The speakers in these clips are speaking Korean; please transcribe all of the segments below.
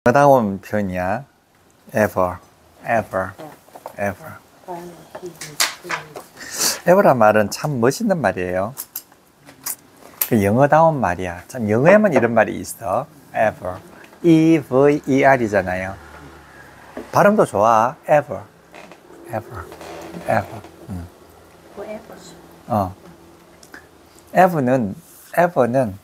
다운 표현이야. ever, ever, ever. ever란 말은 참 멋있는 말이에요. 그 영어다운 말이야. 참 영어에만 이런 말이 있어. ever. E-V-E-R이잖아요. 발음도 좋아. ever, ever, ever. ever는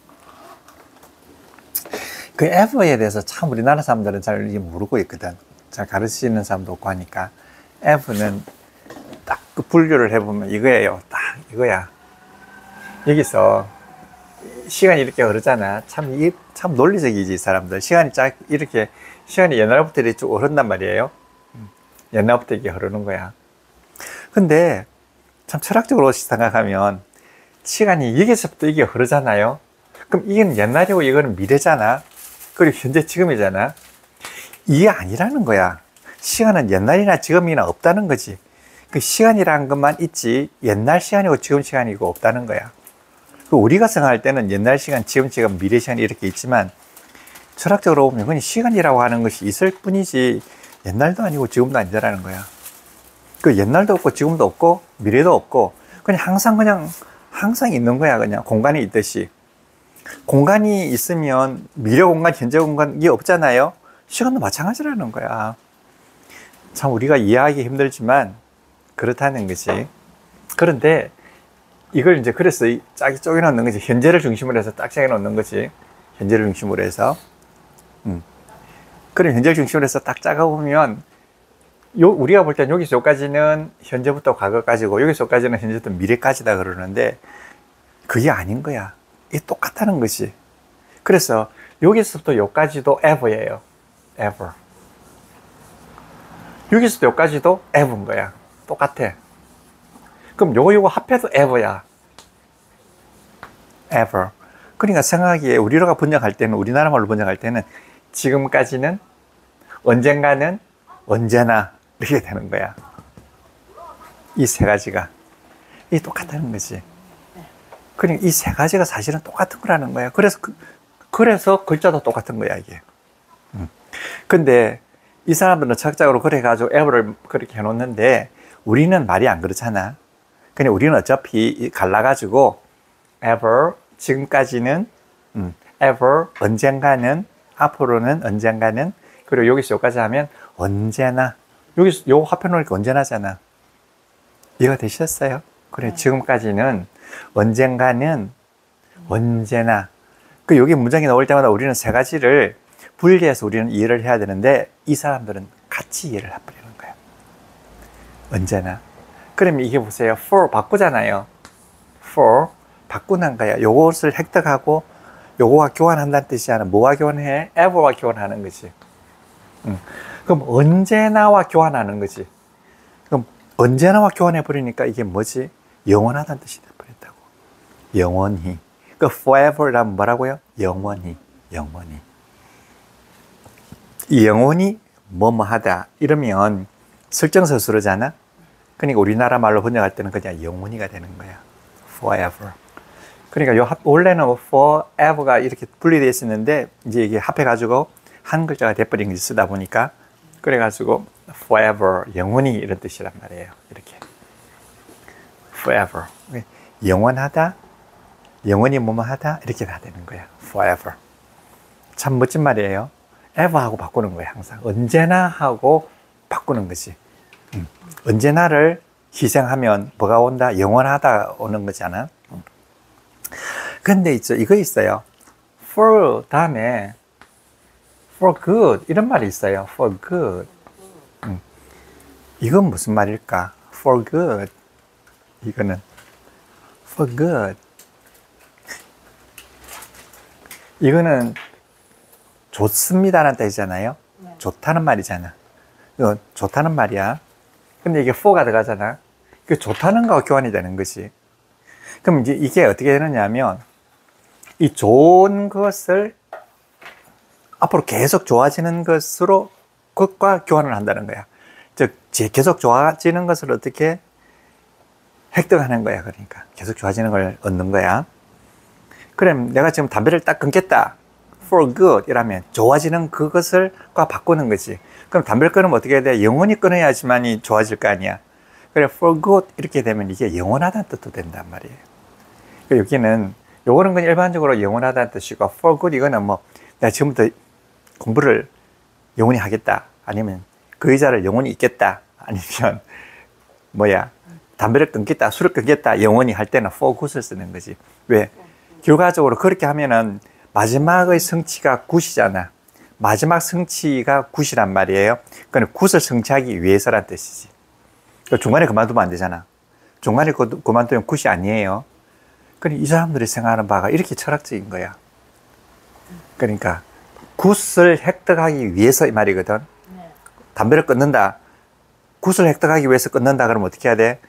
그 ever에 대해서 참 우리나라 사람들은 잘 모르고 있거든. 잘 가르치는 사람도 없고 하니까. ever는 딱 그 분류를 해보면 이거예요. 딱 이거야. 여기서 시간이 이렇게 흐르잖아. 참 논리적이지, 이 사람들. 시간이 옛날부터 이렇게 쭉 흐른단 말이에요. 옛날부터 이게 흐르는 거야. 근데 참 철학적으로 생각하면 시간이 여기서부터 이게 흐르잖아요. 그럼 이건 옛날이고 이거는 미래잖아. 그리고 현재 지금이잖아. 이게 아니라는 거야. 시간은 옛날이나 지금이나 없다는 거지. 그 시간이라는 것만 있지 옛날 시간이고 지금 시간이고 없다는 거야. 우리가 생각할 때는 옛날 시간, 지금 시간, 미래 시간이 이렇게 있지만 철학적으로 보면 그냥 시간이라고 하는 것이 있을 뿐이지 옛날도 아니고 지금도 아니다라는 거야. 그 옛날도 없고 지금도 없고 미래도 없고 그냥 항상 있는 거야. 그냥 공간이 있듯이. 공간이 있으면 미래 공간, 현재 공간이 없잖아요. 시간도 마찬가지라는 거야. 참 우리가 이해하기 힘들지만 그렇다는 거지. 그런데 이걸 이제 그래서 쫙 쪼개 놓는 거지. 현재를 중심으로 해서 딱 쪼개 놓는 거지. 현재를 중심으로 해서. 그럼 현재를 중심으로 해서 딱 짜가 보면 우리가 볼 땐 여기서 여기까지는 현재부터 과거까지고 여기서 여기까지는 현재부터 미래까지다 그러는데 그게 아닌 거야. 이게 똑같다는 것이. 그래서 여기서부터 여기까지도 ever예요. ever. 여기서부터 여기까지도 ever인 거야. 똑같아. 그럼 요거 합해도 ever야. ever. 그러니까 생각하기에 우리가 번역할 때는, 우리나라 말로 번역할 때는 지금까지는, 언젠가는, 언제나 이렇게 되는 거야. 이 세 가지가. 이게 똑같다는 거지. 그러니까 이 세 가지가 사실은 똑같은 거라는 거야. 그래서 글자도 똑같은 거야, 이게. 근데 이 사람들은 철학적으로 그래가지고 ever를 그렇게 해놓는데 우리는 말이 안 그렇잖아. 그냥 우리는 어차피 갈라가지고 ever, 지금까지는, ever, 언젠가는, 앞으로는, 언젠가는, 그리고 여기서 여기까지 하면 언제나. 여기서 요 합해놓으니까 언제나잖아. 이해가 되셨어요? 그래, 지금까지는, 언젠가는, 언제나. 여기 문장이 나올 때마다 우리는 세 가지를 분리해서 우리는 이해를 해야 되는데 이 사람들은 같이 이해를 해버리는 거야. 언제나. 그러면 이게 보세요. for 바꾸잖아요. for 바꾸는 거야. 요것을 획득하고 요거와 교환한다는 뜻이 아니라 뭐와 교환해? ever와 교환하는 거지. 그럼 언제나와 교환하는 거지. 그럼 언제나와 교환해 버리니까 이게 뭐지? 영원하다는 뜻이 돼버린다고. 영원히. forever라면 뭐라고요? 영원히. 영원히. 이 영원히 뭐뭐 하다 이러면 설정서술어잖아. 그러니까 우리나라 말로 번역할 때는 그냥 영원히가 되는 거야. forever. 그러니까 원래는 forever가 이렇게 분리되어 있었는데 이제 이게 합해가지고 한 글자가 돼버린 걸 쓰다 보니까 그래가지고 forever, 영원히 이런 뜻이란 말이에요. 이렇게 forever, 영원하다, 영원히 뭐뭐 하다 이렇게 다 되는 거야. forever. 참 멋진 말이에요. ever 하고 바꾸는 거야. 항상 언제나 하고 바꾸는 거지. 언제나를 희생하면 뭐가 온다? 영원하다 오는 거잖아. 근데 이거 있어요. for 다음에 for good 이런 말이 있어요. for good. 이건 무슨 말일까? for good. 이거는 for good. 이거는 좋습니다라는 뜻이잖아요. 좋다는 말이잖아. 이거 좋다는 말이야. 근데 이게 for가 들어가잖아. 그 좋다는 거와 교환이 되는 것이. 그럼 이제 이게 어떻게 되느냐면 이 좋은 것을 앞으로 계속 좋아지는 것으로 그것과 교환을 한다는 거야. 즉 계속 좋아지는 것을 어떻게 획득하는 거야. 그러니까 계속 좋아지는 걸 얻는 거야. 그럼 내가 지금 담배를 딱 끊겠다. for good 이라면 좋아지는 그것을 바꾸는 거지. 그럼 담배를 끊으면 어떻게 해야 돼? 영원히 끊어야지만이 좋아질 거 아니야. 그래 for good 이렇게 되면 이게 영원하다는 뜻도 된단 말이에요. 여기는 요거는 그냥 일반적으로 영원하다는 뜻이고 for good 이거는 뭐 내가 지금부터 공부를 영원히 하겠다, 아니면 그 의자를 영원히 있겠다, 아니면 뭐야 담배를 끊겠다, 술을 끊겠다 영원히 할 때는 for good을 쓰는 거지. 왜? 결과적으로 그렇게 하면은 마지막의 성취가 굿이잖아. 마지막 성취가 굿이란 말이에요. 그건 굿을 성취하기 위해서란 뜻이지. 중간에 그만두면 안 되잖아. 중간에 그만두면 굿이 아니에요. 그러니까 이 사람들이 생각하는 바가 이렇게 철학적인 거야. 그러니까 굿을 획득하기 위해서 이 말이거든. 담배를 끊는다. 굿을 획득하기 위해서 끊는다 그러면 어떻게 해야 돼?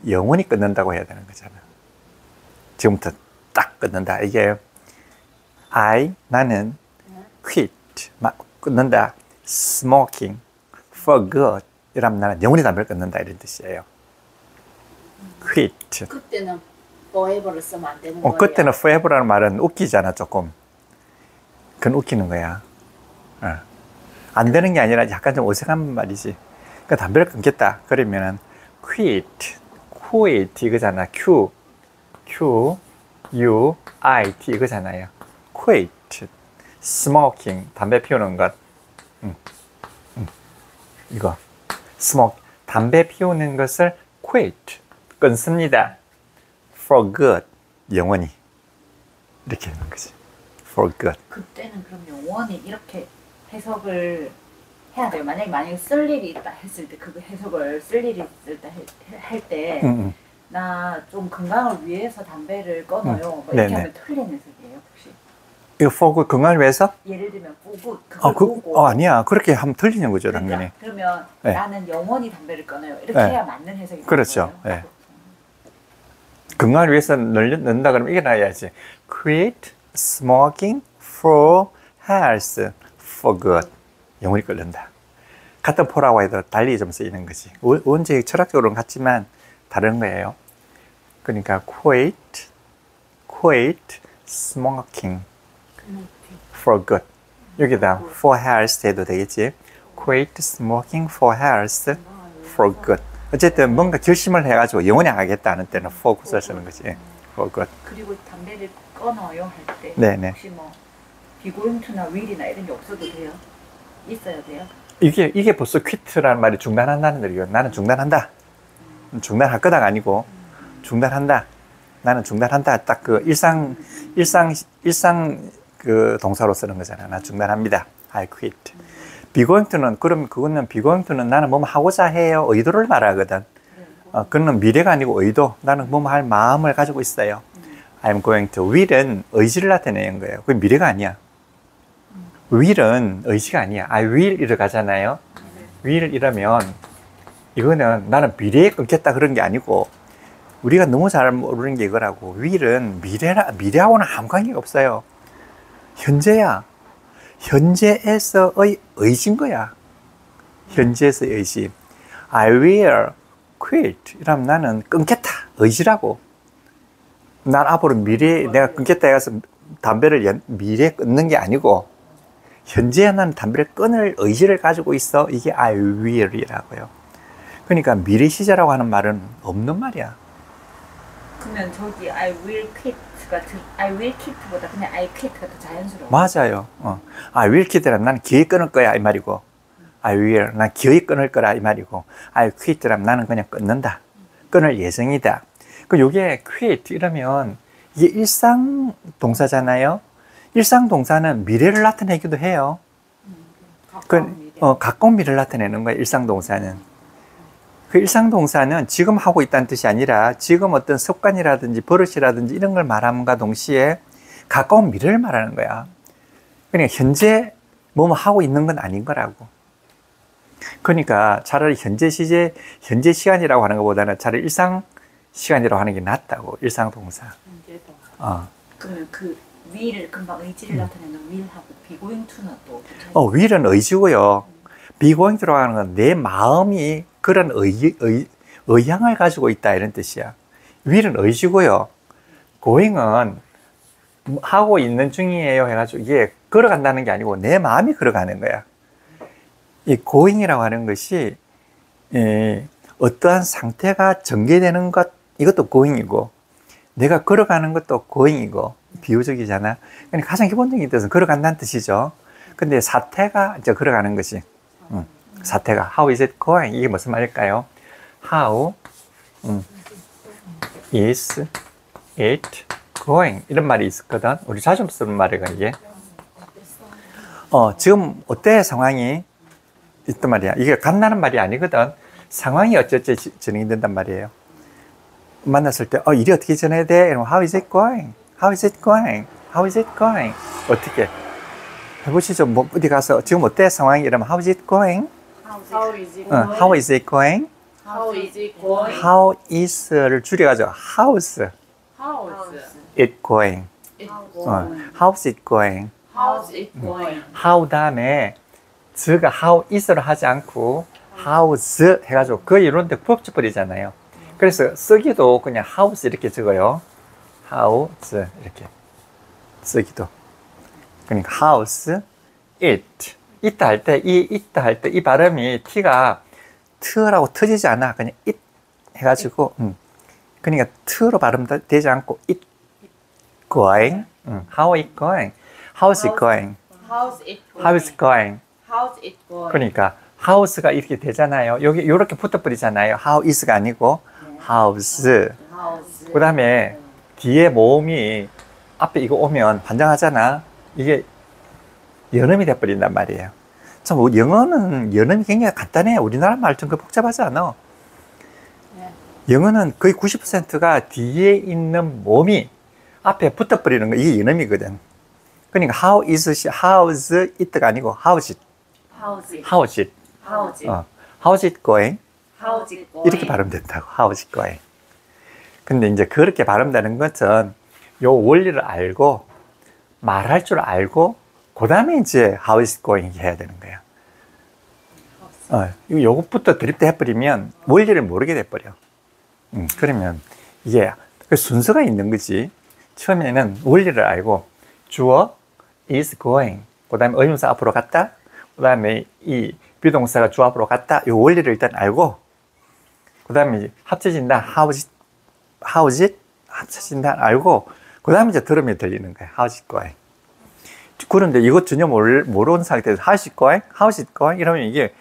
영원히 끊는다고 해야 되는 거잖아. 지금부터 딱 끊는다. 이게 나는 quit, 끊는다. smoking for good 이러면 나는 영원히 담배를 끊는다 이런 뜻이에요. quit. 그때는 forever를 쓰면 안 되는 거예요? 그때는 forever라는 말은 웃기잖아 조금. 그건 웃기는 거야. 안 되는 게 아니라 약간 좀 어색한 말이지. 그러니까 담배를 끊겠다 그러면은 quit 이거잖아. Q U I T 이거잖아요. quit smoking 담배 피우는 것. 이거 smoke 담배 피우는 것을 quit 끊습니다. for good 영원히 이렇게 하는 거지. for good. 그때는 그럼 영원히 이렇게 해석을 해야 돼요. 만약에 쓸 일이 있다 했을 때 그 해석을 쓸 일이 있을 때 할 때 나 좀 건강을 위해서 담배를 끊어요. 뭐 이렇게 하면 틀린 해석이에요, 혹시? 이거 for good 건강을 위해서? 예를 들면 for good 그걸 보고 아니야. 그렇게 하면 틀리는 거죠, 그러니까, 당연히. 그러면 네. 나는 영원히 담배를 끊어요. 이렇게 네. 해야 맞는 해석이 그렇죠. 거예요. 네. 건강을 위해서 넣는다 그러면 이게 나야지. Quit smoking for health for good. 영원히 끊는다. 같은 포라고 해도 달리 좀 쓰이는 거지. 원칙 철학적으로는 같지만 다른 거예요. 그러니까 quit smoking for good. 여기다 for health 해도 되겠지. Quit smoking for health for good. 어쨌든 뭔가 결심을 해가지고 영원히 안 하겠다는 때는 for good을 쓰는 거지. for good. 그리고 담배를 끊어요 할 때 네네. 혹시 뭐 비고잉투나 will이나 이런 게 없어도 돼요? 있어야 돼요? 이게 벌써 quit라는 말이 중단한다는 거예요. 나는 중단한다. 중단할 거다가 아니고 중단한다. 나는 중단한다. 딱 그 일상 그 동사로 쓰는 거잖아. 나 중단합니다. I quit. 비고잉투는 그럼 그거는 비고잉투는 나는 뭐 하고자 해요. 의도를 말하거든. 그거는 미래가 아니고 의도. 나는 뭐 할 마음을 가지고 있어요. I'm going to. will은 의지를 나타내는 거예요. 그게 미래가 아니야. will은 의지가 아니야. I will 이러 가잖아요. will 이러면 이거는 나는 미래에 끊겠다 그런 게 아니고 우리가 너무 잘 모르는 게 이거라고. will은 미래하고는 아무 관계가 없어요. 현재야. 현재에서의 의지인 거야. 현재에서의 의지. I will quit. 이러면 나는 끊겠다. 의지라고. 난 앞으로 미래에 내가 끊겠다 해서 담배를 미래에 끊는 게 아니고 현재에 나는 담배를 끊을 의지를 가지고 있어. 이게 I will이라고요. 그러니까 미래 시제라고 하는 말은 없는 말이야. 그러면 저기 I will quit보다 그냥 I quit가 더 자연스러워. 맞아요. I will quit라면 나는 기어이 끊을 거야 이 말이고 I will 난 기어이 끊을 거라 이 말이고 I quit라면 나는 그냥 끊는다. 끊을 예정이다. 그 요게 quit 이러면 이게 일상 동사잖아요. 일상 동사는 미래를 나타내기도 해요. 가까운 미래를 나타내는 거예요. 일상 동사는. 그 일상 동사는 지금 하고 있다는 뜻이 아니라 지금 어떤 습관이라든지 버릇이라든지 이런 걸 말함과 동시에 가까운 미래를 말하는 거야. 그러니까 현재 뭐 하고 있는 건 아닌 거라고. 그러니까 차라리 현재 시간이라고 하는 것보다는 차라리 일상 시간이라고 하는 게 낫다고. 일상 동사. 그러면 그 will을 금방 의지를 나타내는 will하고 begoing to는 또 will은 의지고요. begoing to라고 하는 건 내 마음이 그런 의향을 가지고 있다 이런 뜻이야. will은 의지고요. going은 하고 있는 중이에요 해가지고 이게 걸어간다는 게 아니고 내 마음이 걸어가는 거야. 이 going이라고 하는 것이 어떠한 상태가 전개되는 것, 이것도 going이고 내가 걸어가는 것도 going이고 비유적이잖아. 그러니까 가장 기본적인 뜻은 걸어간다는 뜻이죠. 근데 사태가 이제 걸어가는 것이 사태가 how is it going? 이게 무슨 말일까요? How is it going? 이런 말이 있었거든. 우리 자주 쓰는 말이가 이게. 지금 어때 상황이 있단 말이야. 이게 간다는 말이 아니거든. 상황이 어쩌지 진행이 된단 말이에요. 만났을 때 일이 어떻게 진행해야 돼? 이러면 how is it going? How is it going? How is it going? 어떻게? 해보시죠. 뭐 어디 가서 지금 어때 상황이 이러면 how is it going? How is it How is it going? How is it going? How is를 줄여가지고 how's How's it going? it 어, going? how's it going? How's it going? how 다음에 즈가 how is를 하지 않고 how's 해가지고 그 이론데 붙여버리잖아요. 그래서 쓰기도 그냥 how's 이렇게 적어요. how's 이렇게 쓰기도. 그러니까 how's it. 있다 할 때, 있다 할 때 이 발음이 t가 트라고 터지지 않아. 그냥 it 해가지고 그러니까 트로 발음되지 않고 it going. how it going? how's it going? How's it going? how's it going? How's it going? 그러니까 hows가 이렇게 되잖아요. 여기 이렇게 붙어버리잖아요. how is가 아니고 how's. How's 그 다음에 뒤에 모음이 앞에 이거 오면 반장하잖아. 이게 연음이 돼버린단 말이에요. 참 영어는 연음이 굉장히 간단해. 우리나라 말처럼 그 복잡하지 않아. 영어는 거의 90%가 뒤에 있는 모음이 앞에 붙어버리는 거, 이게 연음이거든. 그러니까 how's it가 아니고 how's it. How's it? how's it. How's it? how's it going? How's it going? 이렇게 발음된다고. how's it going? 근데 이제 그렇게 발음되는 것은 요 원리를 알고 말할 줄 알고 그 다음에 이제 how is it going 해야 되는 거야. 요것부터 드립대 해버리면 원리를 모르게 돼버려. 그러면 이게 그 순서가 있는 거지. 처음에는 원리를 알고 주어 is going, 그 다음에 의문사 앞으로 갔다, 그 다음에 이 비동사가 주어 앞으로 갔다, 요 원리를 일단 알고 그 다음에 합쳐진다, how's it 합쳐진다 알고 그 다음에 이제 들으면 들리는 거야. how's it going? 그런데 이것 전혀 모르는 상태에서 how's it going? how's it going? 이러면 이게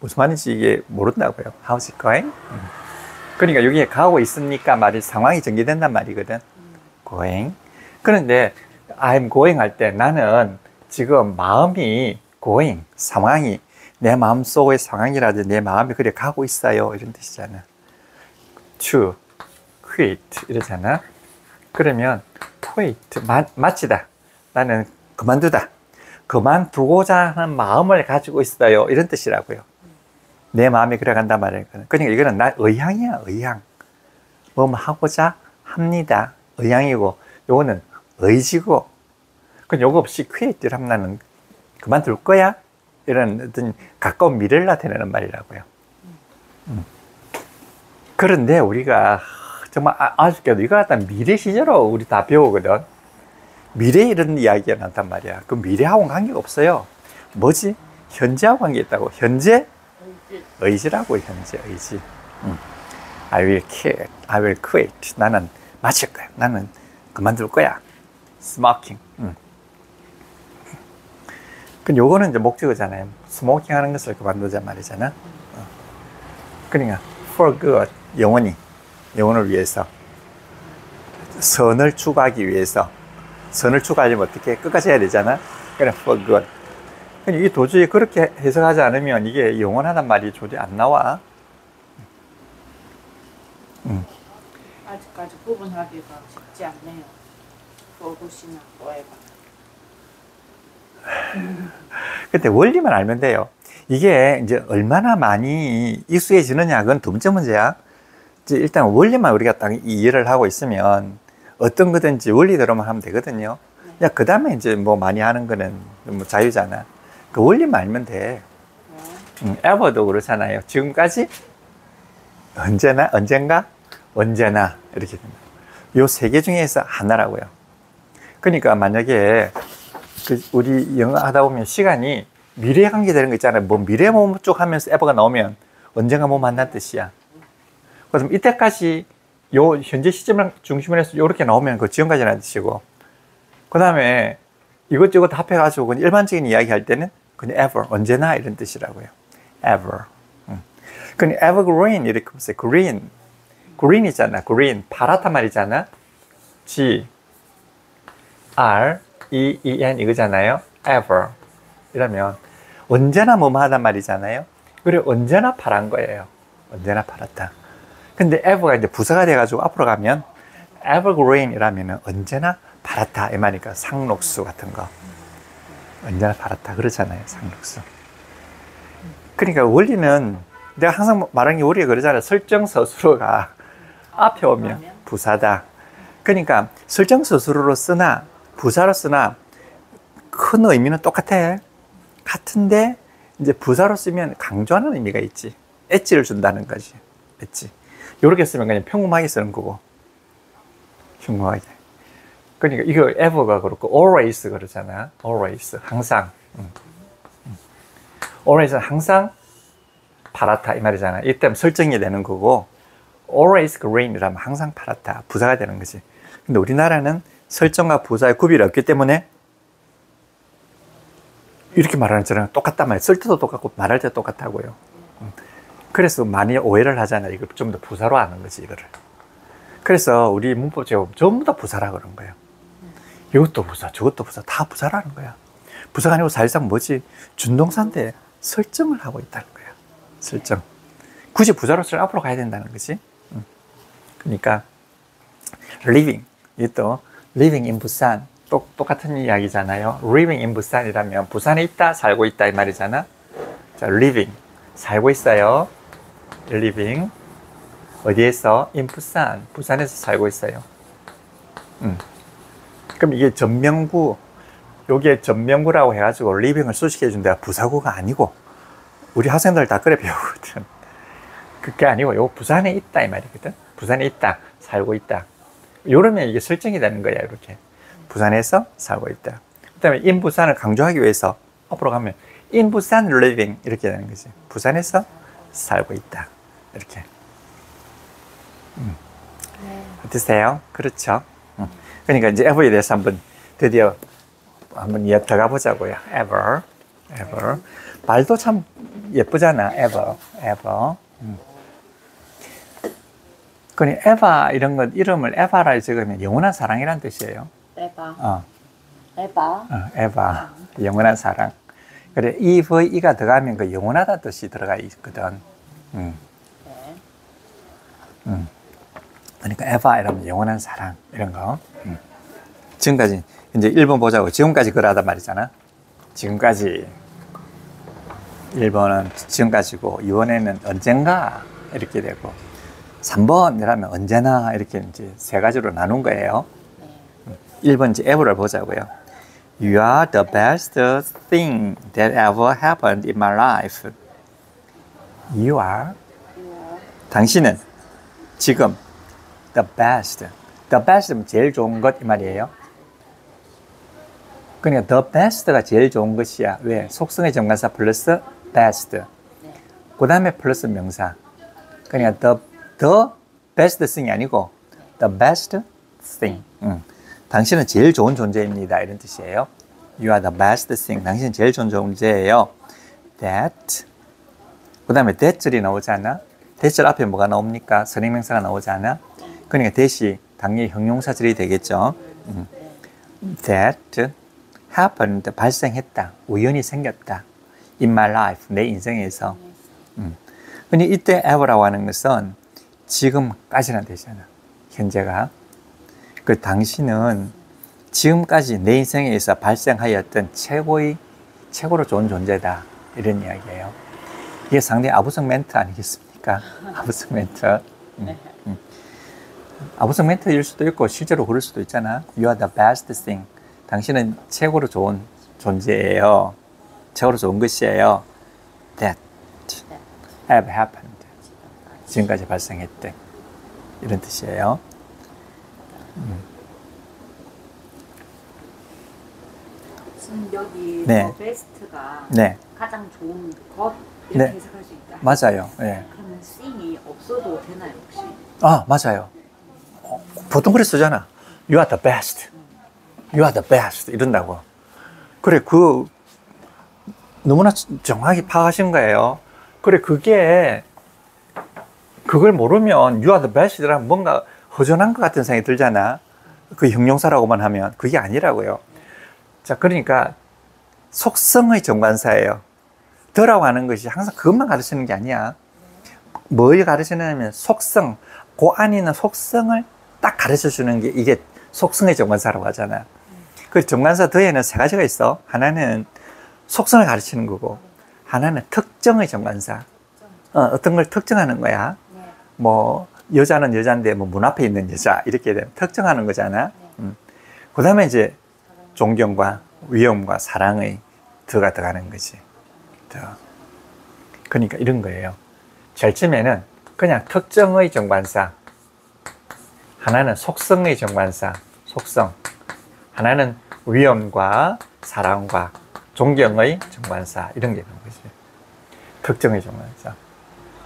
무슨 말인지 이게 모른다고요. how's it going? 그러니까 여기에 가고 있으니까 말이 상황이 전개된단 말이거든. going. 그런데 I'm going 할 때 나는 지금 마음이 going, 상황이 내 마음속의 상황이라든지 내 마음이 그래 가고 있어요. 이런 뜻이잖아. to quit 이러잖아. 그러면 quit, 마치다. 나는 그만두다. 그만두고자 하는 마음을 가지고 있어요. 이런 뜻이라고요. 내 마음이 그래 간단 말이에요. 그러니까 이거는 나 의향이야, 의향. 뭐 하고자 합니다. 의향이고, 요거는 의지고. 그럼 요거 없이 quit 하면 나는 그만둘 거야? 이런 어떤 가까운 미래를 나타내는 말이라고요. 그런데 우리가 정말 아쉽게도 이거 갖다 미래 시제로 우리 다 배우거든. 미래 이런 이야기가 나단 말이야. 그 미래하고는 관계가 없어요. 뭐지? 현재하고 관계 있다고. 현재 의지라고. 현재 의지. I will quit. 나는 마칠 거야. 나는 그만둘 거야. smoking. 근데 요거는 이제 목적어잖아요. 스모킹 하는 것을 그만두자 말이잖아. 그러니까 for good, 영원을 위해서, 선을 추구하기 위해서. 선을 추구하려면 어떻게 끝까지 해야 되잖아. 그래 for good. 이게 도저히 그렇게 해석하지 않으면 이게 영원하단 말이 도저히 안 나와. 아직까지 구분하기가 쉽지 않네요. 그것이나 뭐해봐. 근데 원리만 알면 돼요. 이게 이제 얼마나 많이 익숙해지느냐, 그건 두 번째 문제야. 이제 일단 원리만 우리가 딱 이해를 하고 있으면 어떤 거든지 원리대로만 하면 되거든요. 야, 그 다음에 이제 뭐 많이 하는 거는 뭐 자유잖아. 그 원리만 알면 돼. 에버도 그렇잖아요. 지금까지 언젠가 이렇게 된다. 요 세 개 중에서 하나라고요. 그러니까 만약에 우리 영어 하다 보면 시간이 미래에 관계되는 거 있잖아요. 뭐 미래 뭐 쪽 하면서 ever가 나오면 언젠가 뭐 만난 뜻이야. 그럼 이때까지 요 현재 시점을 중심으로 해서 이렇게 나오면 그 지금까지라는 뜻이고, 그 다음에 이것저것 합해가지고 그냥 일반적인 이야기 할 때는 그냥 ever, 언제나 이런 뜻이라고요. ever. 그냥 evergreen 이렇게 보세요. green 있잖아. green 파랗단 말이잖아. G R E E N 이거잖아요. ever 이러면 언제나 뭐뭐 하단 말이잖아요. 그리고 언제나 파란 거예요. 언제나 파랗다. 근데 ever가 이제 부사가 돼가지고 앞으로 가면 evergreen 이라면 언제나 파랗다 이 말이니까 상록수 같은 거 언제나 파랗다 그러잖아요. 상록수. 그러니까 원리는 내가 항상 말하는 게 우리가 그러잖아요. 설정서술어가 앞에 오면 부사다. 그러니까 설정서술어로 쓰나 부사로 쓰나 큰 의미는 똑같아. 같은데 이제 부사로 쓰면 강조하는 의미가 있지. 엣지를 준다는 거지. 엣지. 이렇게 쓰면 그냥 평범하게 쓰는 거고. 평범하게. 그러니까 이거 ever가 그렇고 always 그러잖아. always 항상. always는 항상 파랗다 이 말이잖아. 이때 설정이 되는 거고 always green이라면 항상 파랗다. 부사가 되는 거지. 근데 우리나라는 설정과 부사의 구별이 없기 때문에 이렇게 말하는 저랑 똑같단 말이에요. 쓸 때도 똑같고 말할 때도 똑같다고요. 그래서 많이 오해를 하잖아요. 이걸 좀 더 부사로 아는 거지 이거를. 그래서 우리 문법 제곱 전부 다 부사라 그런 거예요. 이것도 부사, 저것도 부사, 다 부사라는 거야. 부사가 아니고 사실상 뭐지? 준동사인데 설정을 하고 있다는 거야. 설정. 굳이 부사로 쓰면 앞으로 가야 된다는 거지. 그러니까 living, 이것도 living in 부산 똑같은 이야기잖아요. living in 부산이라면 부산에 있다, 살고 있다 이 말이잖아. 자, living, 살고 있어요. living 어디에서? in 부산, 부산에서 살고 있어요. 그럼 이게 전명구, 요게 전명구라고 해가지고 living을 수식해 준 데가 부사구가 아니고 우리 학생들 다 그래 배우거든. 그게 아니고 요 부산에 있다 이 말이거든. 부산에 있다, 살고 있다. 요러면 이게 설정이 되는 거야. 이렇게 부산에서 살고 있다. 그 다음에 in 부산을 강조하기 위해서 앞으로 가면 in 부산 living 이렇게 되는 거지. 부산에서 살고 있다. 이렇게. 어떠세요? 그렇죠? 그러니까 이제 ever에 대해서 한번 드디어 한번 더 가보자고요. ever. 말도 참 예쁘잖아. ever. 그니 에바 이런 것 이름을 에바라 적으면 영원한 사랑이란 뜻이에요. 에바. 에바. 영원한 사랑. 그래 이가 들어가면 그 영원하다 뜻이 들어가 있거든. 그러니까 에바 이러면 영원한 사랑 이런 거. 지금까지 이제 1번 보자고. 지금까지 그러하단 말이잖아. 지금까지 1번은 지금까지고 2번에는 언젠가 이렇게 되고 3번이라면 언제나 이렇게 이제 세 가지로 나눈 거예요. 1번 이제 ever를 보자고요. You are the best thing that ever happened in my life. You are. 당신은 지금 the best. The best는 제일 좋은 것 이 말이에요. 그러니까 the best가 제일 좋은 것이야. 왜? 속성의 정관사 플러스 best. 그 다음에 플러스 명사. 그러니까 the best thing이 아니고 the best thing. 당신은 제일 좋은 존재입니다. 이런 뜻이에요. You are the best thing. 당신은 제일 좋은 존재예요. That. 그 다음에 that절이 나오잖아. that절 앞에 뭐가 나옵니까? 선행명사가 나오잖아. 그러니까 that이 당연히 형용사절이 되겠죠. That happened. 발생했다. 우연히 생겼다. In my life. 내 인생에서. 근데 이때 ever라고 하는 것은 지금까지란 뜻이잖아. 현재가. 그 당신은 지금까지 내 인생에서 발생하였던 최고로 좋은 존재다. 이런 이야기예요. 이게 상당히 아부성 멘트 아니겠습니까? 아부성 멘트. 아부성 멘트일 수도 있고 실제로 그럴 수도 있잖아. You are the best thing. 당신은 최고로 좋은 존재예요. 최고로 좋은 것이에요. That have happened. 지금까지 발생했대. 이런 뜻이에요. 여기 네. 더 베스트가 네, 가장 좋은 것 이렇게 네. 해석할 수 있다. 맞아요. 예. 그러면 sing이 없어도 되나요 혹시? 아, 맞아요. 보통 그래 쓰잖아. You are the best. You are the best. 이런다고. 그래, 너무나 정확히 파악하신 거예요. 그래, 그걸 모르면 You are the best라면 뭔가 허전한 것 같은 생각이 들잖아. 그 형용사라고만 하면. 그게 아니라고요. 자, 그러니까 속성의 정관사예요. 더라고 하는 것이 항상 그것만 가르치는 게 아니야. 뭘 가르치냐면 속성, 그 안에 있는 속성을 딱 가르쳐 주는 게 이게 속성의 정관사라고 하잖아. 그 정관사 더에는 세 가지가 있어. 하나는 속성을 가르치는 거고, 하나는 특정의 정관사. 어떤 걸 특정하는 거야. 뭐 여자는 여자인데 뭐 문 앞에 있는 여자 이렇게 되면 특정하는 거잖아. 그 다음에 이제 존경과 위엄과 사랑의 더가 들어가는 거지. 더. 그러니까 이런 거예요. 제일 처음에는 그냥 특정의 정관사, 하나는 속성의 정관사, 속성, 하나는 위엄과 사랑과 존경의 정관사, 이런 게 있는 거지. 특정의 정관사.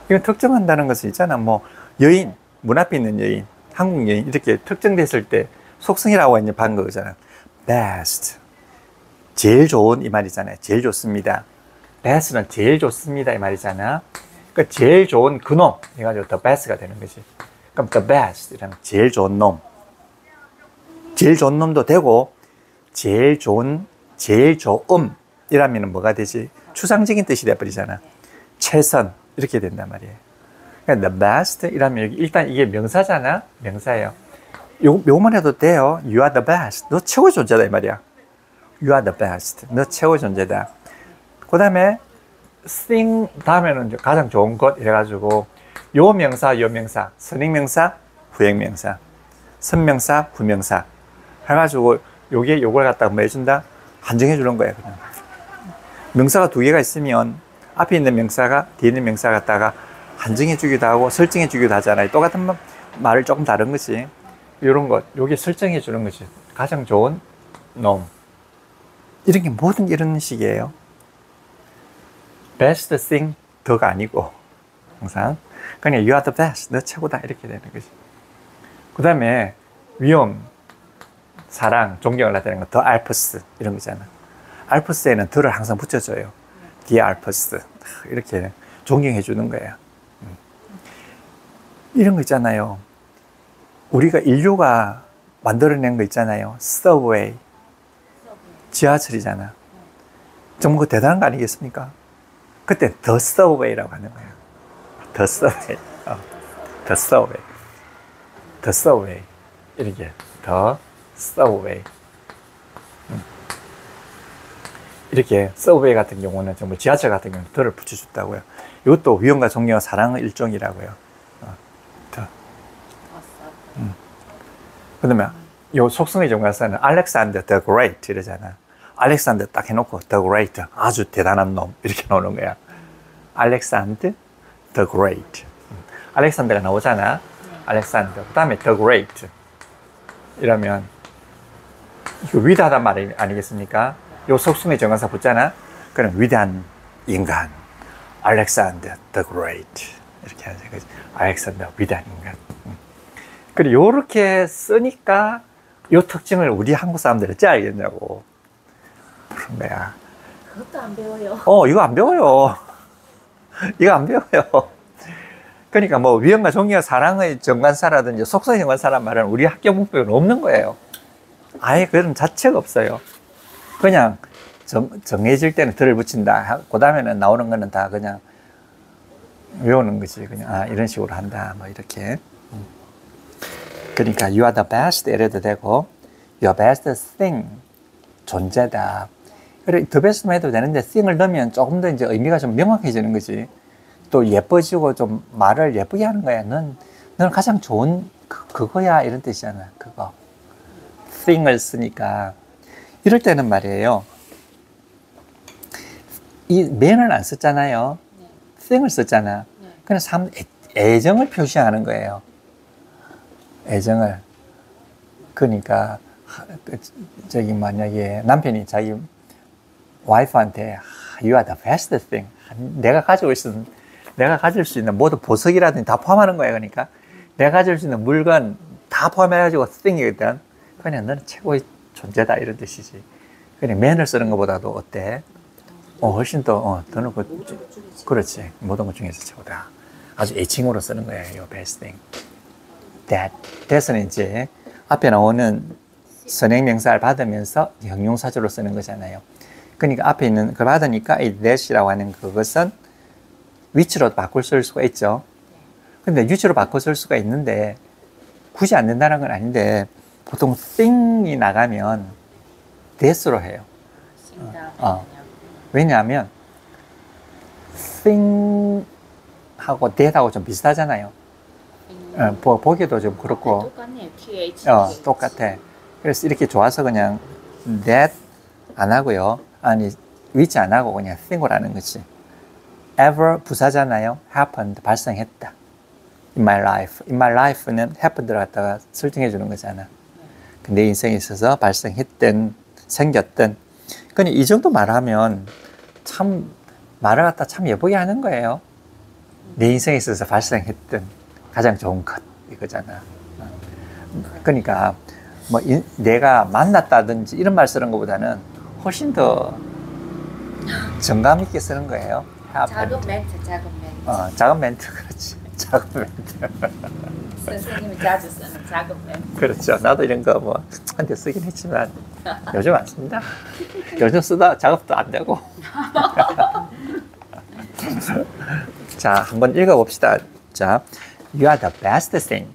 이건 특정한다는 것은 있잖아. 뭐 여인, 문 앞에 있는 여인, 한국 여인 이렇게 특정됐을 때 속성이라고 이제 반 거잖아. best, 제일 좋은 이 말이잖아요. 제일 좋습니다. best는 제일 좋습니다 이 말이잖아. 그러니까 제일 좋은 그놈 해가지고 the best가 되는 거지. 그럼 the best 이라면 제일 좋은 놈, 제일 좋은 놈도 되고 제일 좋은 이라면 뭐가 되지? 추상적인 뜻이 돼버리잖아. 최선 이렇게 된단 말이에요. 그러니까 the best 이라면 일단 이게 명사잖아. 명사예요. 요것만 해도 돼요. You are the best. 너 최고의 존재다 이 말이야. You are the best. 너 최고의 존재다. 그 다음에 thing 다음에는 이제 가장 좋은 것 이래가지고 요 명사, 요 명사, 선행명사, 후행명사, 선명사, 부명사 해가지고 요걸 갖다가 뭐 해준다? 한정해 주는 거예요. 그냥 명사가 두 개가 있으면 앞에 있는 명사가 뒤에 있는 명사 갖다가 한정해 주기도 하고 설정해 주기도 하잖아요. 똑같은 말을 조금 다른 거지. 이런 것, 요게 설정해 주는 거지. 가장 좋은 놈. 이런 게 모든 이런 식이에요. best thing 더가 아니고 항상 그냥 you are the best, 너 최고다 이렇게 되는 거지. 그 다음에 위엄, 사랑, 존경을 나타내는 거 더 알프스 이런 거잖아. 알프스에는 더를 항상 붙여줘요. 뒤에 알프스 이렇게 존경해 주는 거예요. 이런 거 있잖아요. 우리가 인류가 만들어낸 거 있잖아요. 서브웨이, 지하철이잖아. 정말 그 대단한 거 아니겠습니까? 그때 더 서브웨이라고 하는 거예요. 더 서브웨이, 더 서브웨이, 더 서브웨이 이렇게 더 서브웨이. 이렇게 서브웨이 같은 경우는 정말 지하철 같은 경우는 더를 붙여줬다고요. 이것도 위엄과 존경과 사랑의 일종이라고요. 더. 그러면 요 속성의 정관사는 알렉산더 더 그레이트 이러잖아. 알렉산더 딱 해놓고 더 그레이트 아주 대단한 놈 이렇게 나오는 거야. 알렉산더 더 그레이트. 알렉산더가 나오잖아. 알렉산더. 그 다음에 더 그레이트 이러면 이거 위대하단 말이 아니겠습니까? 요 속성의 정관사 붙잖아. 그럼 위대한 인간 알렉산더 더 그레이트 이렇게 하는 거지. 알렉산더 위대한 인간. 그리고 요렇게 쓰니까 요 특징을 우리 한국 사람들이 어찌 알겠냐고 그런 거야. 그것도 안 배워요. 이거 안 배워요. 이거 안 배워요. 그러니까 뭐 위엄과 존경과 사랑의 정관사라든지 속성의 정관사란 말은 우리 학교 문법에는 없는 거예요. 아예 그런 자체가 없어요. 그냥 정해질 때는 덜을 붙인다. 그 다음에는 나오는 거는 다 그냥 외우는 거지. 그냥 이런 식으로 한다. 뭐 이렇게. 그러니까 you are the best 이래도 되고 your best thing 존재다. 그래 the best만 해도 되는데 thing을 넣으면 조금 더 이제 의미가 좀 명확해지는 거지. 또 예뻐지고 좀 말을 예쁘게 하는 거야. 너는 가장 좋은 그거야 이런 뜻이잖아. 그거 thing을 쓰니까 이럴 때는 말이에요. 이 man을 안 썼잖아요. thing을 썼잖아. 그냥 애정을 표시하는 거예요. 애정을. 그러니까 저기 만약에 남편이 자기 와이프한테 You are the best thing. 내가 가질 수 있는 모든 보석이라든지 다 포함하는 거야. 그러니까 내가 가질 수 있는 물건 다 포함해가지고 thing이거든. 그냥 너는 최고의 존재다 이런 뜻이지. 그냥 man을 쓰는 것보다도 어때? 훨씬 더 너는 그렇지. 모든 것 중에서 최고다. 아주 애칭으로 쓰는 거야. Your best thing. that은 이제 앞에 나오는 선행명사를 받으면서 형용사절로 쓰는 거잖아요. 그러니까 앞에 있는 걸 받으니까 이 that이라고 하는 그것은 위치로 바꿀 수가 있죠. 근데 위치로 바꿔 쓸 수가 있는데 굳이 안 된다는 건 아닌데 보통 thing이 나가면 that으로 해요. 왜냐하면 thing하고 that하고 좀 비슷하잖아요. 보기도 좀 그렇고 똑같네요. TH. 똑같아. 그래서 이렇게 좋아서 그냥 that 안 하고요. 아니 위치 안 하고 그냥 thing으로 하는 거지. ever 부사잖아요. happened 발생했다. in my life. in my life는 happened를 갖다가 설정해 주는 거잖아. 내 인생에 있어서 발생했던 생겼던. 그러니 이 정도 말하면 참 말을 갖다 참 예쁘게 하는 거예요. 내 인생에 있어서 발생했던 가장 좋은 것 이거잖아. 그러니까 뭐 내가 만났다든지 이런 말 쓰는 것보다는 훨씬 더 정감 있게 쓰는 거예요. 작은 멘트. 작은 멘트. 그렇지. 작은 멘트. 선생님이 자주 쓰는 작은 멘트. 그렇죠. 나도 이런 거 뭐 한테 쓰긴 했지만 요즘 안 씁니다. 요즘 쓰다 작업도 안 되고. 자, 한번 읽어봅시다. 자, You are the best thing.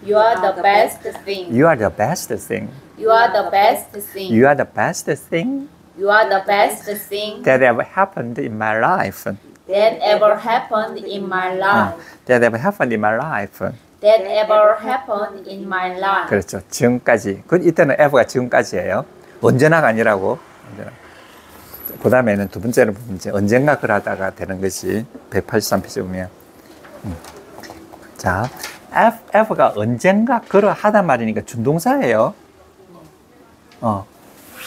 You are the best thing. You are the best thing. You are the best thing. You are the best thing You are the best thing that ever happened in my life. that ever happened in my life. That ever happened in my life. That ever happened in my life. 그렇죠. 지금까지. 이때는 ever가 지금까지예요. 언제나가 아니라고. 그 다음에는 두 번째는 이제 언젠가 그러다가 되는 것이 183페이지 보면. 자, ever가 언젠가 그러하단 말이니까 준동사예요.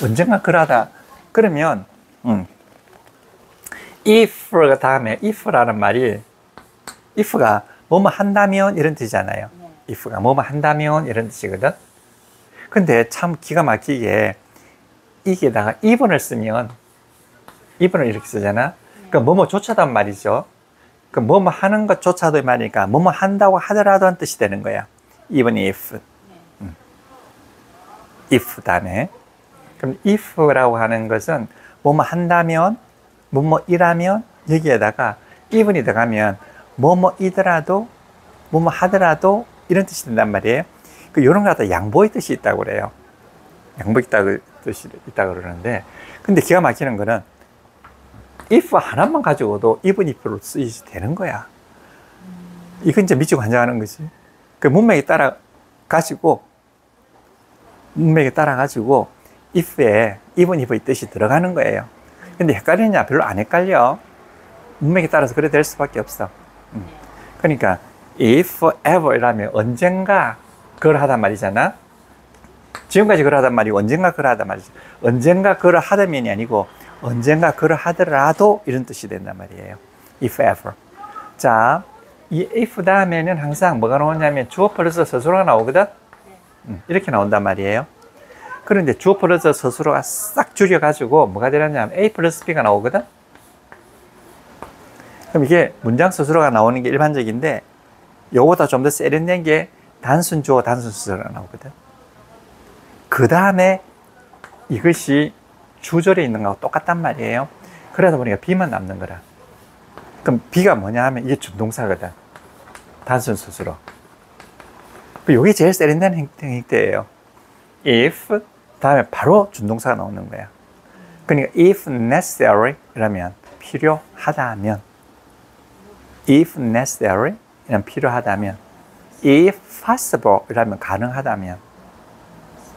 언젠가 그러하다. 그러면 if 다음에 if라는 말이 if가 뭐뭐 한다면 이런 뜻이잖아요. if가 뭐뭐 한다면 이런 뜻이거든. 근데 참 기가 막히게 이게다가 even을 쓰면 even을 이렇게 쓰잖아. 그러니까 뭐뭐조차도 말이죠. 그 뭐뭐 하는 것조차도 말이니까 뭐뭐 한다고 하더라도 한 뜻이 되는 거야. even if. if 다음에. 그럼 if라고 하는 것은 뭐뭐 한다면, 뭐뭐이라면 여기에다가 even이 들어가면 뭐뭐이더라도, 뭐뭐 하더라도 이런 뜻이 된단 말이에요. 이런 거 갖다 양보의 뜻이 있다고 그래요. 양보 있다고 뜻이 있다고 그러는데, 근데 기가 막히는 거는 if 하나만 가지고도 even if로 쓰이지 되는 거야. 이건 이제 미치고 환장하는 거지. 문맥에 따라 가지고 if에 even if의 뜻이 들어가는 거예요. 근데 헷갈리냐? 별로 안 헷갈려. 문맥에 따라서 그래 될 수밖에 없어. 그러니까 if ever 이라면 언젠가 그러하단 말이잖아. 지금까지 그러하단 말이 언젠가 그러하단 말이지. 언젠가 그러하다면이 아니고 언젠가 그러하더라도 이런 뜻이 된단 말이에요. if ever. 자, 이 if 다음에는 항상 뭐가 나오냐면 주어 플러스 서술어가 나오거든. 이렇게 나온단 말이에요. 그런데 주어 플러스 서술어가 싹 줄여가지고 뭐가 되냐면 A 플러스 B가 나오거든. 그럼 이게 문장 서술어가 나오는 게 일반적인데 요거보다 좀 더 세련된 게 단순 주어, 단순 서술어가 나오거든. 그 다음에 이것이 주절에 있는 거하고 똑같단 말이에요. 그러다 보니까 B만 남는 거라. 그럼 B가 뭐냐 하면 이게 준동사거든. 단순 서술어. 요게 제일 세련된 행태예요. if 다음에 바로 준동사가 나오는 거야. 그러니까 if necessary 이라면 필요하다면, if necessary 이라면 필요하다면, if possible 이라면 가능하다면,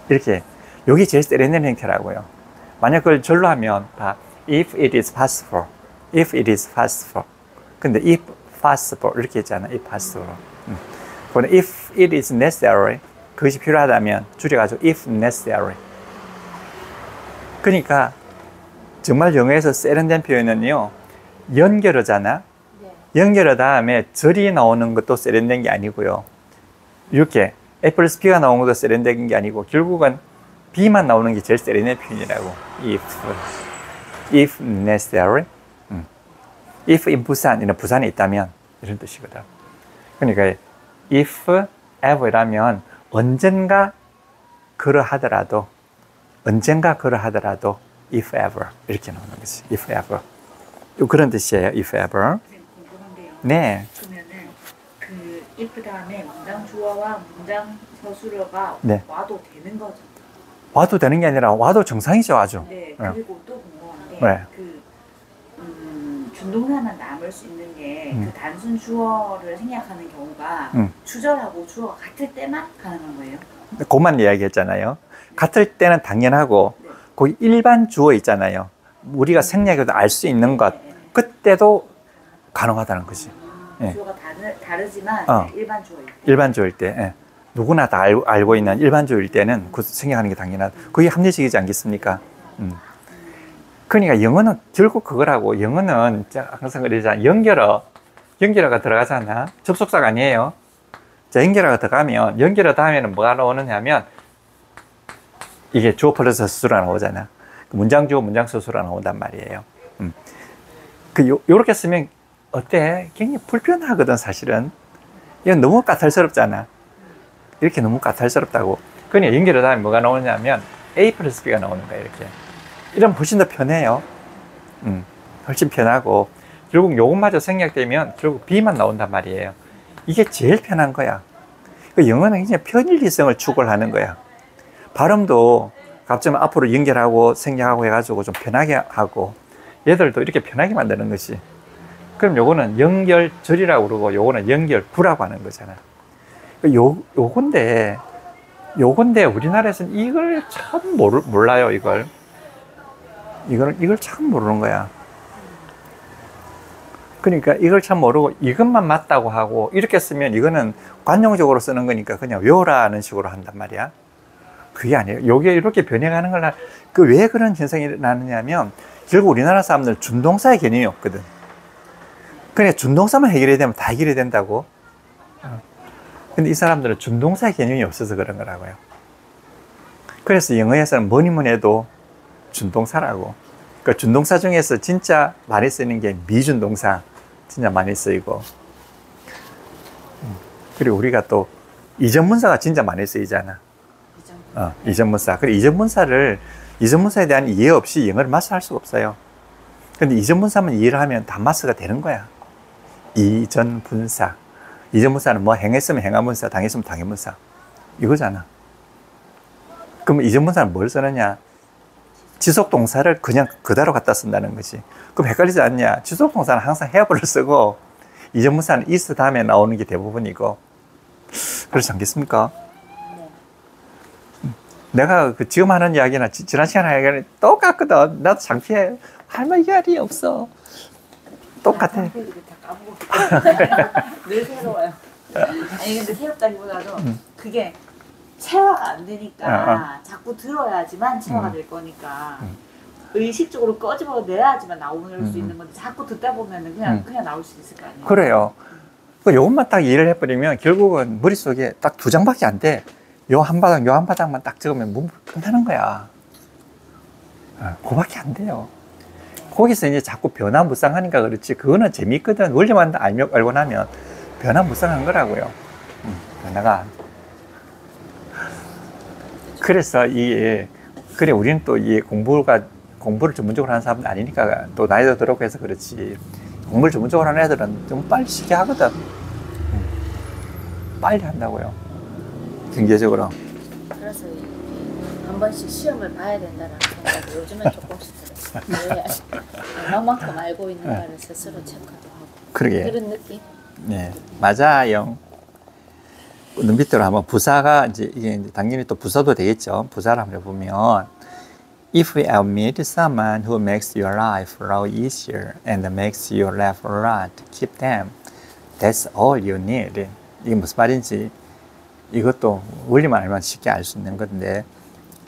이렇게 여기 제일 세련된 형태라고요. 만약 그걸 절로 하면 봐, if it is possible, if it is possible. 근데 if possible 이렇게 했잖아. if possible. 그런데 if it is necessary, 그것이 필요하다면 줄여가지고 if necessary. 그러니까 정말 영어에서 세련된 표현은요, 연결어잖아. 네. 연결어 다음에 절이 나오는 것도 세련된 게 아니고요. 이렇게 애플스 B가 나오는 것도 세련된 게 아니고 결국은 B만 나오는 게 제일 세련된 표현이라고. if necessary. if in 부산, 이런 부산에 있다면 이런 뜻이거든. 그러니까 if ever라면 언젠가 그러하더라도 if ever 이렇게 나오는 거지. if ever. 그런 뜻이에요. if ever. 선생님 궁금한데요. 네. 그러면은 그 if 다음에 문장 주어와 문장 서술어가 네. 와도 되는 거죠? 와도 되는 게 아니라 와도 정상이죠, 아주. 네. 네. 그리고 또 궁금한 게 네. 그 준동사만 남을 수 있는 게 그 음. 단순 주어를 생략하는 경우가 주절하고 주어가 같을 때만 가능한 거예요? 그것만 이야기했잖아요. 같을 때는 당연하고 네. 거기 일반 주어 있잖아요. 우리가 생략해도 알 수 있는 것, 네. 그때도 가능하다는 거지. 네. 주어가 다르지만 어. 일반 주어일 때. 일반 주어일 때. 예. 누구나 다 알고 있는 일반 주어일 때는 그 생략하는 게 당연하다. 그게 합리적이지 않겠습니까? 그러니까 영어는 결국 그거라고. 영어는 항상 그러잖아. 연결어가 들어가잖아. 접속사가 아니에요. 자, 연결어가 들어가면 연결어 다음에는 뭐가 나오느냐 하면 이게 주어 플러스 서술어가 나오잖아. 문장 주어, 문장 서술어가 나온단 말이에요. 요렇게 쓰면 어때? 굉장히 불편하거든, 사실은. 이건 너무 까탈스럽잖아. 이렇게 너무 까탈스럽다고. 그러니까 연결어 다음에 뭐가 나오냐면 A 플러스 B가 나오는 거야, 이렇게. 이러면 훨씬 더 편해요. 훨씬 편하고. 결국 요것마저 생략되면 결국 B만 나온단 말이에요. 이게 제일 편한 거야. 영어는 그냥 편리성을 추구를 하는 거야. 발음도 갑자기 앞으로 연결하고 생략하고 해가지고 좀 편하게 하고, 얘들도 이렇게 편하게 만드는 것이. 그럼 요거는 연결절이라고 그러고 요거는 연결구라고 하는 거잖아. 요건데 우리나라에서는 이걸 참 몰라요, 이걸 참 모르는 거야. 그러니까 이걸 참 모르고 이것만 맞다고 하고, 이렇게 쓰면 이거는 관용적으로 쓰는 거니까 그냥 외워라는 식으로 한단 말이야. 그게 아니에요. 요게 이렇게 변해가는 걸, 왜 그런 현상이 나느냐면, 결국 우리나라 사람들 준동사의 개념이 없거든. 그러니까 준동사만 해결해야 되면 다 해결이 된다고. 근데 이 사람들은 준동사의 개념이 없어서 그런 거라고요. 그래서 영어에서는 뭐니 해도 준동사라고. 그러니까 준동사 중에서 진짜 많이 쓰이는 게 미준동사, 진짜 많이 쓰이고. 그리고 우리가 또 이전문사가 진짜 많이 쓰이잖아. 이전문사. 그리고 이전문사에 대한 이해 없이 영어를 마스터할 수가 없어요. 근데 이전문사만 이해를 하면 다 마스터가 되는 거야. 이전분사. 이전문사는 뭐 행했으면 행한문사, 당했으면 당해문사. 이거잖아. 그럼 이전문사는 뭘 쓰느냐? 지속동사를 그냥 그대로 갖다 쓴다는 거지. 그럼 헷갈리지 않냐? 지속동사는 항상 have를 쓰고, 이전문사는 is 다음에 나오는 게 대부분이고. 그렇지 않겠습니까? 내가 지금 하는 이야기나 지난 시간에 하는 이야기는 똑같거든. 나도 창피해. 할 말이 없어. 똑같아. 늘 새로워요. 아니 근데 새롭다기보다도 그게 체화가 안 되니까 자꾸 들어야지만 체화가 될 거니까 의식적으로 꺼집어내야지만 나올 수 있는 건데 자꾸 듣다 보면은 그냥 나올 수 있을 거 아니에요. 그래요. 요것만 딱 이해를 해버리면 결국은 머릿속에 딱 2장밖에 안 돼. 요 한 바닥만 딱 적으면 문법 끝나는 거야. 그거밖에 안 돼요. 거기서 이제 자꾸 변화무쌍하니까 그렇지. 그거는 재미있거든. 원리만 알고 나면 변화무쌍한 거라고요. 변화가. 그래서 그래, 우리는 또 이 공부를 전문적으로 하는 사람은 아니니까 또 나이도 들었고 해서 그렇지. 공부를 전문적으로 하는 애들은 좀 빨리 쉽게 하거든. 빨리 한다고요. 경제적으로. 그래서 한 번씩 시험을 봐야 된다는 생각이 요즘은 조금씩 들어요. 얼마만큼 알고 있는가를 스스로 체크도 하고. 그러게. 그런 느낌? 네, 맞아요. 밑으로 한번 부사가 이게 당연히 또 부사도 되겠죠. 부사를 한번 해보면, if we have met someone who makes your life a lot easier and makes you laugh a lot, keep them. That's all you need. 이게 무슨 말인지 이것도 원리만 알면 쉽게 알 수 있는 건데,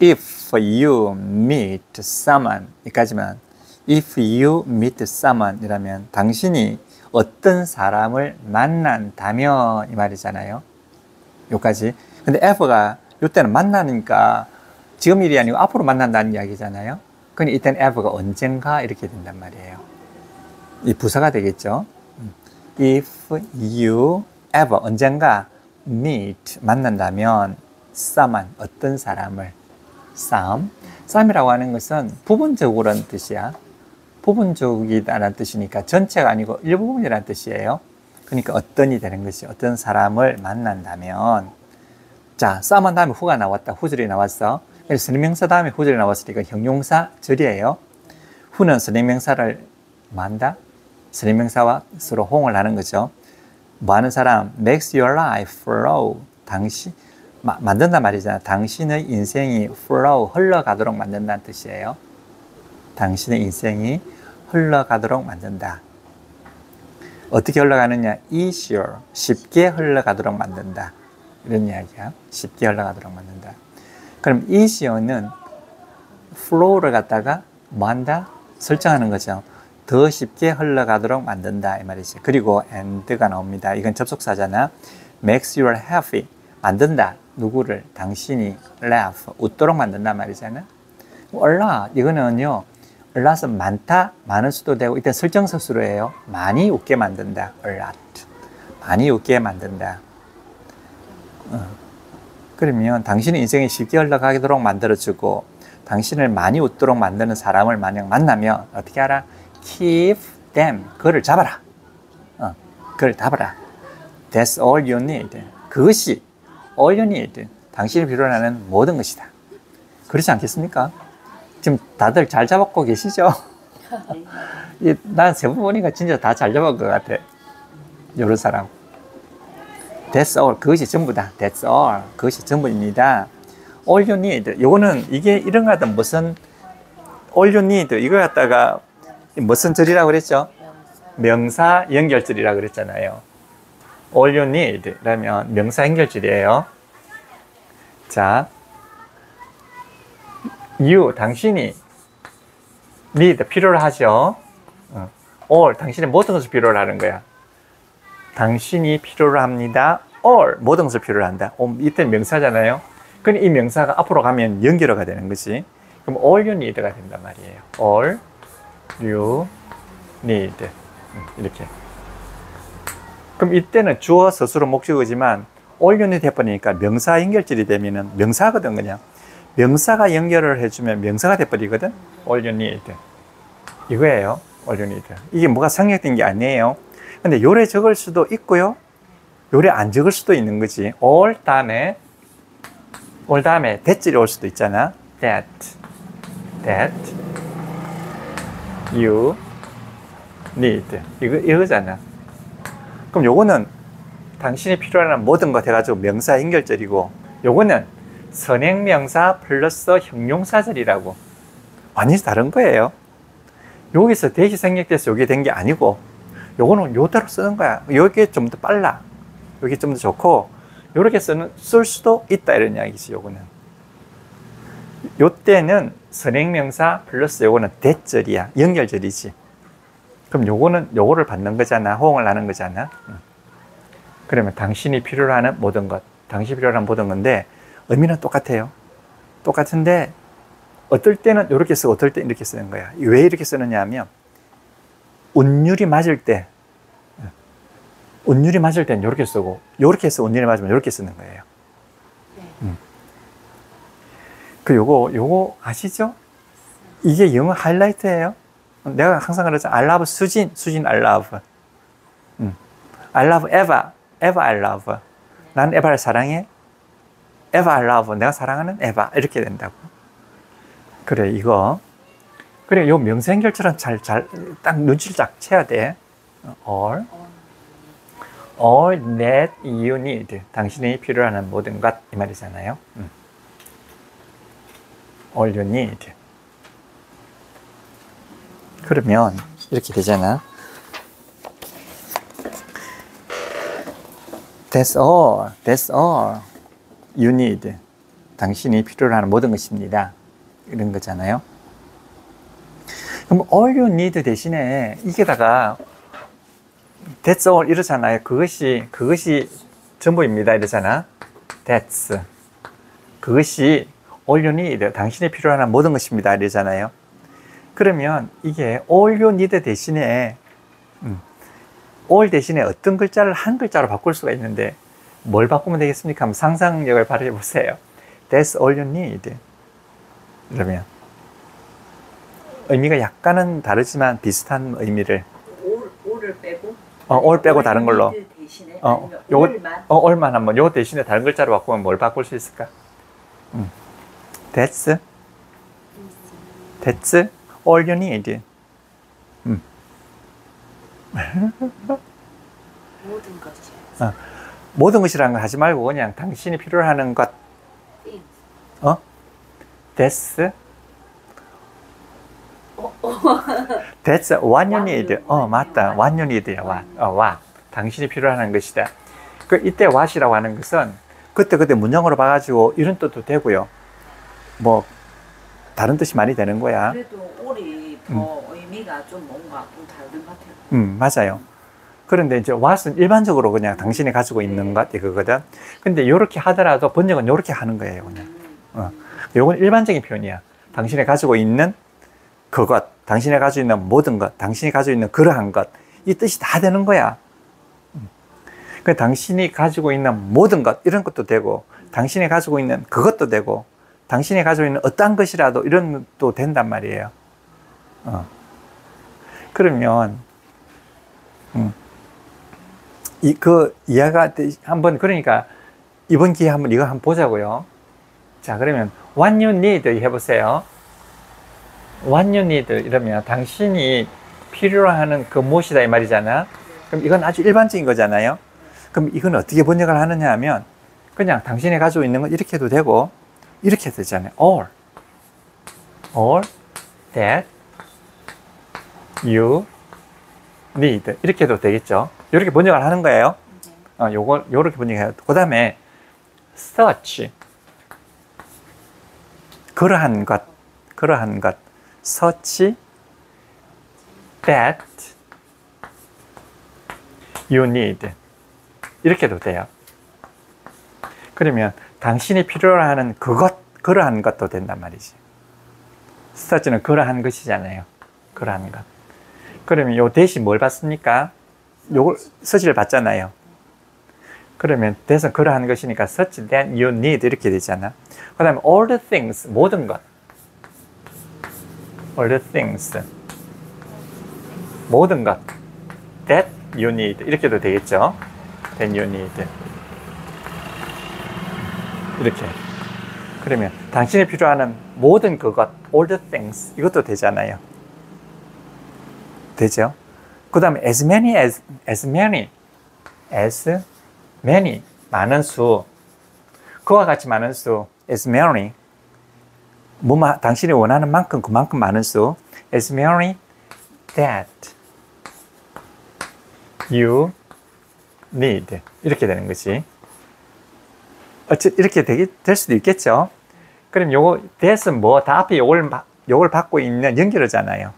if you meet someone, 여기까지만 If you meet someone 이라면 당신이 어떤 사람을 만난다면 이 말이잖아요. 여기까지. 근데 ever가 이때는 만나니까 지금 일이 아니고 앞으로 만난다는 이야기잖아요. 그러니 이때는 ever가 언젠가 이렇게 된단 말이에요. 이 부사가 되겠죠. If you ever 언젠가 meet 만난다면 someone 어떤 사람을 some이라고 하는 것은 부분적으로는 뜻이야. 부분적이다라는 뜻이니까 전체가 아니고 일부분이라는 뜻이에요. 그러니까 어떤이 되는 것이 어떤 사람을 만난다면 자, someone 다음에 who가 나왔다. 후절이 나왔어. 선행명사 다음에 후절이 나왔으니까 형용사 절이에요. who는 선행명사를 만다. 선행명사와 서로 호응을 하는 거죠. 뭐 하는 사람? makes your life flow. 당신 만든단 말이잖아. 당신의 인생이 flow, 흘러가도록 만든다는 뜻이에요. 당신의 인생이 흘러가도록 만든다. 어떻게 흘러가느냐? easier, 쉽게 흘러가도록 만든다. 이런 이야기야. 쉽게 흘러가도록 만든다. 그럼 easier는 flow를 갖다가 뭐 한다? 설정하는 거죠. 더 쉽게 흘러가도록 만든다 이 말이지. 그리고 and가 나옵니다. 이건 접속사잖아. makes you happy. 만든다. 누구를? 당신이 laugh. 웃도록 만든다 말이잖아. a lot. 이거는요. a lot은 많다, 많을 수도 되고 이때 설정사 수로예요. 많이 웃게 만든다. a lot. 많이 웃게 만든다. 그러면 당신의 인생이 쉽게 흘러가도록 만들어주고 당신을 많이 웃도록 만드는 사람을 만약 만나면 어떻게 하라? keep them. 그를 잡아라. 그를 잡아라. That's all you need. 그것이 all you need. 당신이 필요로 하는 모든 것이다. 그렇지 않겠습니까? 지금 다들 잘 잡았고 계시죠? 난 세 번 보니까 진짜 다 잘 잡은 것 같아. 이런 사람. That's all. 그것이 전부다. That's all. 그것이 전부입니다. All you need. 요거는 이게 이런 거 같은 무슨 all you need. 이거 갖다가 무슨 절이라고 그랬죠? 명사 연결절이라고 그랬잖아요. All you need. 라면 명사 연결절이에요. 자. You, 당신이 need, 필요로 하죠. all, 당신의 모든 것을 필요로 하는 거야. 당신이 필요로 합니다. all, 모든 것을 필요로 한다. 이때는 명사잖아요. 그럼 이 명사가 앞으로 가면 연결어가 되는 거지. 그럼 all you need가 된단 말이에요. all you need. 이렇게. 그럼 이때는 주어, 서술어, 목적어지만 all you need 해버리니까 명사 연결절이 되면은 명사거든, 그냥. 명사가 연결을 해주면 명사가 돼버리거든. all you need. 이거예요. all you need. 이게 뭐가 생략된 게 아니에요. 근데 요래 적을 수도 있고요. 요래 안 적을 수도 있는 거지. all 다음에 that이 올 수도 있잖아. that you need. 이거잖아. 그럼 요거는 당신이 필요한 모든 것 해가지고 명사 연결절이고, 요거는 선행명사 플러스 형용사절이라고 완전히 다른 거예요. 여기서 대시 생략돼서 여기 된 게 아니고 요거는 요대로 쓰는 거야. 여기에 좀 더 빨라. 여기 좀 더 좋고 요렇게 쓸 수도 있다 이런 이야기지. 요거는 요때는 선행명사 플러스 요거는 대절이야. 연결절이지. 그럼 요거는 요거를 받는 거잖아. 호응을 하는 거잖아. 그러면 당신이 필요로 하는 모든 것, 당신이 필요로 하는 모든 건데 의미는 똑같아요. 똑같은데 어떨 때는 이렇게 쓰고 어떨 때는 이렇게 쓰는 거야. 왜 이렇게 쓰느냐 하면 운율이 맞을 때 때는 이렇게 쓰고 이렇게 해서 운율이 맞으면 이렇게 쓰는 거예요. 그 요거 아시죠? 이게 영어 하이라이트예요. 내가 항상 그러잖아. I love 수진 I love. I love Eva I love. 나는 에바를 사랑해. Eva I love. 내가 사랑하는 에바. 이렇게 된다고. 그래, 이거. 그래, 요 명사 연결처럼 딱 눈치를 딱 채야 돼. all that you need. 당신이 필요한 모든 것. 이 말이잖아요. all you need. 그러면 이렇게 되잖아. That's all you need. 당신이 필요로 하는 모든 것입니다. 이런 거잖아요. 그럼 all you need 대신에 이게다가 that's all 이러잖아요. 그것이 전부입니다 이러잖아. that's 그것이 all you need 당신이 필요한 모든 것입니다 이러잖아요. 그러면 이게 all you need 대신에 all 대신에 어떤 글자를 한 글자로 바꿀 수가 있는데 뭘 바꾸면 되겠습니까? 한번 상상력을 발휘해 보세요. That's all you need. 그러면 의미가 약간은 다르지만 비슷한 의미를 all을 빼고 all 빼고 다른 걸로 대신에 요거 all만 all만 한번 요거 대신에 다른 글자로 바꾸면 뭘 바꿀 수 있을까? That's all you need. 모든 것이. 모든 것이라는 걸 하지 말고 그냥 당신이 필요로 것. That's That's what you need. 맞다. What you need야. what. 당신이 필요한 것이다. 이때 what이라고 하는 것은 그때 문형으로 봐가지고 이런 뜻도 되고요. 뭐 다른 뜻이 많이 되는 거야. 그래도 all이 더 의미가 좀 뭔가 좀 다른 것 같아요. 맞아요. 그런데 이제 what은 일반적으로 그냥 당신이 가지고 있는 것 이거거든. 근데 이렇게 하더라도 번역은 이렇게 하는 거예요, 그냥. 요건 일반적인 표현이야. 당신이 가지고 있는 그것, 당신이 가지고 있는 모든 것, 당신이 가지고 있는 그러한 것, 이 뜻이 다 되는 거야. 그 당신이 가지고 있는 모든 것, 이런 것도 되고, 당신이 가지고 있는 그것도 되고, 당신이 가지고 있는 어떠한 것이라도 이런 것도 된단 말이에요. 그러면 이해가 한번, 그러니까 이번 기회에 한번 이거 한번 보자고요. 자, 그러면 what you need 해보세요. what you need 이러면 당신이 필요로 하는 그 무엇이다 이 말이잖아. 그럼 이건 아주 일반적인 거잖아요. 그럼 이건 어떻게 번역을 하느냐 하면 그냥 당신이 가지고 있는 거 이렇게 해도 되고 이렇게 해도 되잖아요. all that you need 이렇게 해도 되겠죠. 이렇게 번역을 하는 거예요. 요렇게 번역해요. 그 다음에 such 그러한 것 such that you need 이렇게 해도 돼요. 그러면 당신이 필요로 하는 그러한 것도 된단 말이지. such는 그러한 것이잖아요. 그러한 것. 그러면 요 대신 뭘 받습니까? 요걸 such를 받잖아요. 그러면 that은 그러한 것이니까 such that you need 이렇게 되잖아. 그 다음에 all the things 모든 것 all the things 모든 것 that you need 이렇게도 되겠죠. that you need 이렇게. 그러면 당신이 필요한 모든 그것 all the things 이것도 되잖아요. 되죠? 그 다음에 as many 많은 수 그와 같이 많은 수 as many 당신이 원하는 만큼 그만큼 많은 수 as many that you need 이렇게 되는 거지. 이렇게 될 수도 있겠죠. 그럼 요거 that은 뭐 다 앞에 요걸 받고 있는 연결어잖아요.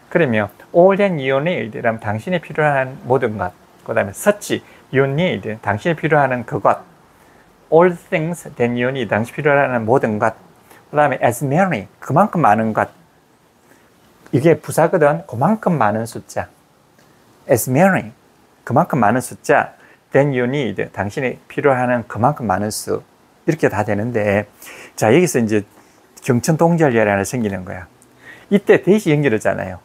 그러면 all that you need 이라면 당신이 필요한 모든 것. 그 다음에 such you need 당신이 필요한 그것. all things that you need 당신이 필요한 모든 것. 그 다음에 as many 그만큼 많은 것. 이게 부사거든. 그만큼 많은 숫자. as many 그만큼 많은 숫자. then you need 당신이 필요한 그만큼 많은 수. 이렇게 다 되는데 자 여기서 이제 경천동절열이 하나 생기는 거야. 이때 대시 연결하잖아요.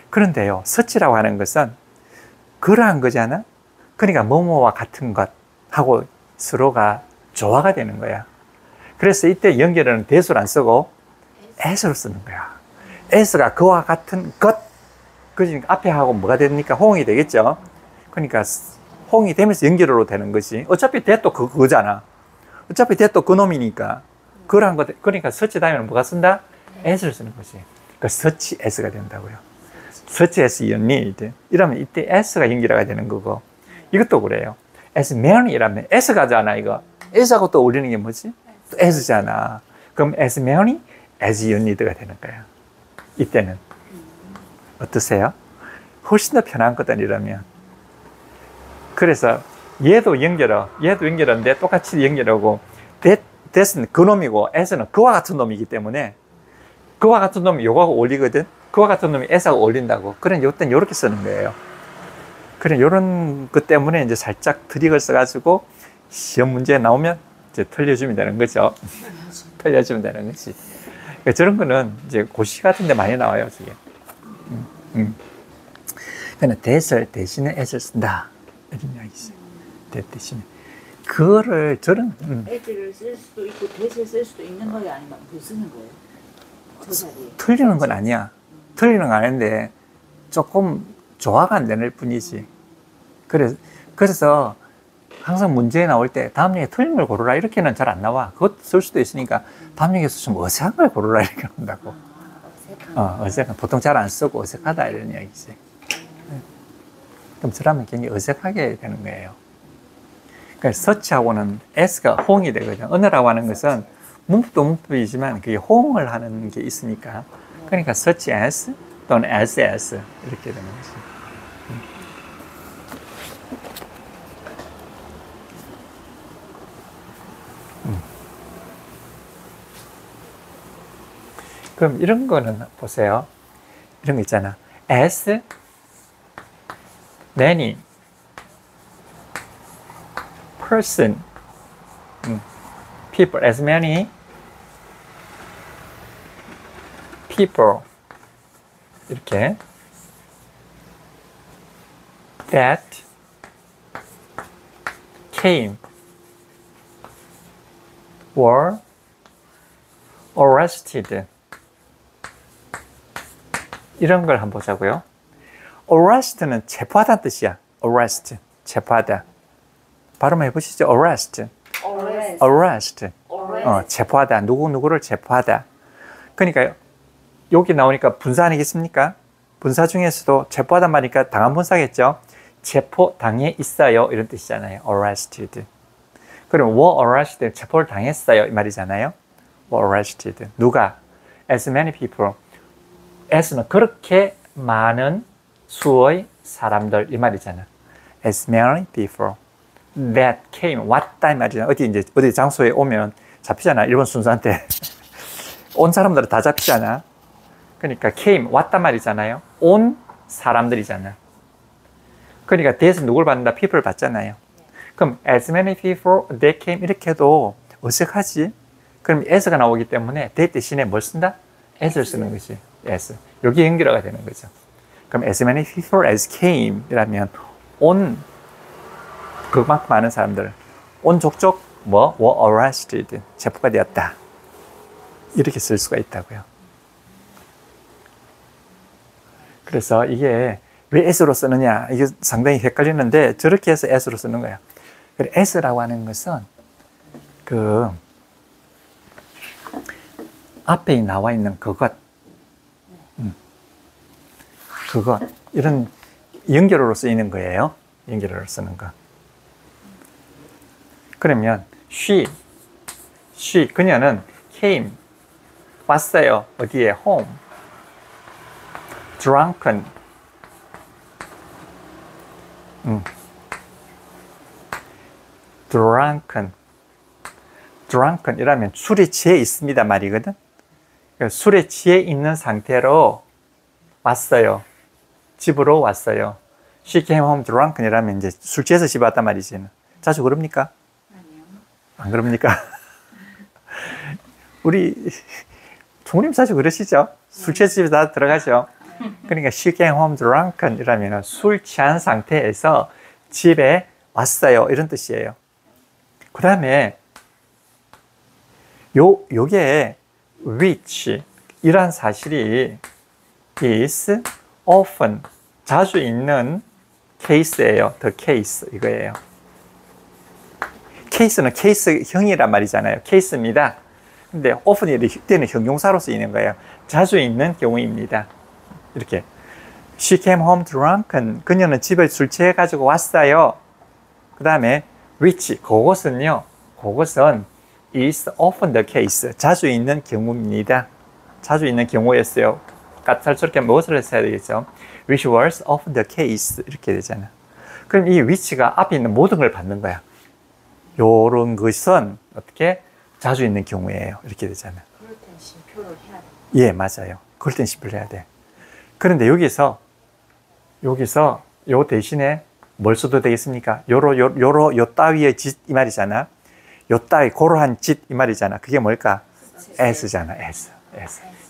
그런데요 such라고 하는 것은 그러한 거잖아. 그러니까 뭐뭐와 같은 것 하고 서로가 조화가 되는 거야. 그래서 이때 연결은 대수를 안 쓰고 as를 쓰는 거야. as가 그와 같은 것. 그러니까 앞에 하고 뭐가 됩니까? 호응이 되겠죠. 그러니까 호응이 되면서 연결으로 되는 것이 어차피 that도 그거잖아. 어차피 that도 그놈이니까 그러한 것. 그러니까 such 다음에는 뭐가 쓴다? as를 쓰는 것이. 그러니까 such as가 된다고요. such as you need 이러면 이때 s가 연결가 되는 거고 이것도 그래요. as many 이라면 s가잖아. 이거 s하고 또 어울리는 게 뭐지? 또 s잖아. 그럼 as many as you need가 되는 거야. 이때는 어떠세요? 훨씬 더 편하거든, 이러면. 그래서 얘도 연결하는데 똑같이 연결하고 that은 그놈이고 as는 그와 같은 놈이기 때문에 그와 같은 놈이 요거하고 어울리거든. 그와 같은 놈이 as하고 어울린다고. 그런 요때는 요렇게 쓰는 거예요. 그래, 요런 것 때문에 이제 살짝 트릭을 써가지고 시험 문제 나오면 이제 틀려주면 되는 거죠. 틀려주면 되는 거지. 그러니까 저런 거는 이제 고시 같은 데 많이 나와요, 저게. 그러니까 that을 대신에 as를 쓴다. 이런 이야기 있어요. that 대신에. 그거를 저런, as를 쓸 수도 있고 that을 쓸 수도 있는 거예요? 아니면 못 쓰는 거예요? 저 자리에. 틀리는 건 아니야. 틀리는 건 아닌데 조금 조화가 안 되는 뿐이지. 그래서 항상 문제에 나올 때 다음 얘기 틀린 걸 고르라 이렇게는 잘 안 나와. 그것 쓸 수도 있으니까 다음 얘기에서 좀 어색한 걸 고르라 이렇게 한다고. 어색한. 보통 잘 안 쓰고 어색하다 이런 이야기지. 그럼 저라면 굉장히 어색하게 되는 거예요. 그러니까 서치하고는 S가 호응이 되거든요. 언어라고 하는 것은 문법도 문법이지만 그게 호응을 하는 게 있으니까. 그러니까 search as 또는 as 이렇게 되는 거지. 그럼 이런 거는 보세요. 이런 거 있잖아. as many person people, as many people 이렇게 that came were arrested 이런 걸 한번 보자고요. arrest는 체포하다는 뜻이야. arrest, 체포하다. 발음해 보시죠. arrest. 체포하다. 누구를 체포하다. 그러니까 여기 나오니까 분사 아니겠습니까? 분사 중에서도 체포하단 말이니까 당한 분사겠죠. 체포당해 있어요. 이런 뜻이잖아요. arrested. 그럼 were arrested, 체포를 당했어요. 이 말이잖아요. were arrested. 누가? as many people. as는 그렇게 많은 수의 사람들 이 말이잖아. as many people that came 왔다 이 말이잖아. 어디 장소에 오면 잡히잖아. 일본 순사한테 온 사람들은 다 잡히잖아. 그러니까 came 왔단 말이잖아요. 온 사람들이잖아. 그러니까 that은 누굴 받는다? people을 받잖아요. 그럼 as many people that came 이렇게 해도 어색하지? 그럼 as가 나오기 때문에 that 대신에 뭘 쓴다? as를 쓰는 거지. as. 여기 연결어가 되는 거죠. 그럼 as many people as came 이라면 온 그만큼 많은 사람들 온 족족 were arrested 체포가 되었다. 이렇게 쓸 수가 있다고요. 그래서 이게 왜 s로 쓰느냐 이게 상당히 헷갈리는데 저렇게 해서 s로 쓰는 거예요. s라고 하는 것은 그 앞에 나와 있는 그것 이런 연결어로 쓰이는 거예요. 연결어로 쓰는 거. 그러면 she 그녀는 came 왔어요. 어디에? home. drunken 이라면 술에 취해 있습니다 말이거든. 술에 취해 있는 상태로 왔어요. 집으로 왔어요. She came home drunken 이라면 이제 술 취해서 집에 왔단 말이지. 자주 그럽니까? 아니요. 안 그럽니까? 우리 총님 자주 그러시죠? 술 취해서 집에 다 들어가죠. 그러니까 she came home drunken 이라면 술 취한 상태에서 집에 왔어요. 이런 뜻이에요. 그 다음에 요게 which 이란 사실이 is often 자주 있는 case예요. the case 이거예요. case는 case형이란 말이잖아요. case입니다. 근데 often 때는 형용사로 쓰이는 거예요. 자주 있는 경우입니다. 이렇게 she came home drunken 그녀는 집에 술 취해 가지고 왔어요. 그 다음에 which 그것은 is often the case 자주 있는 경우입니다. 자주 있는 경우였어요. 까탈스럽게 무엇을 했어야 되겠죠? which was of the case 이렇게 되잖아. 그럼 이 which가 앞에 있는 모든 걸 받는 거야. 요런 것은 어떻게 자주 있는 경우에요. 이렇게 되잖아. 그럴 땐 심표를 해야 돼. 예, 맞아요. 그럴 땐 심표를 해야 돼. 그런데 여기서 요 대신에 뭘 써도 되겠습니까? 요 따위의 짓 이 말이잖아. 요 따위 고러한 짓 이 말이잖아. 그게 뭘까? as잖아. as.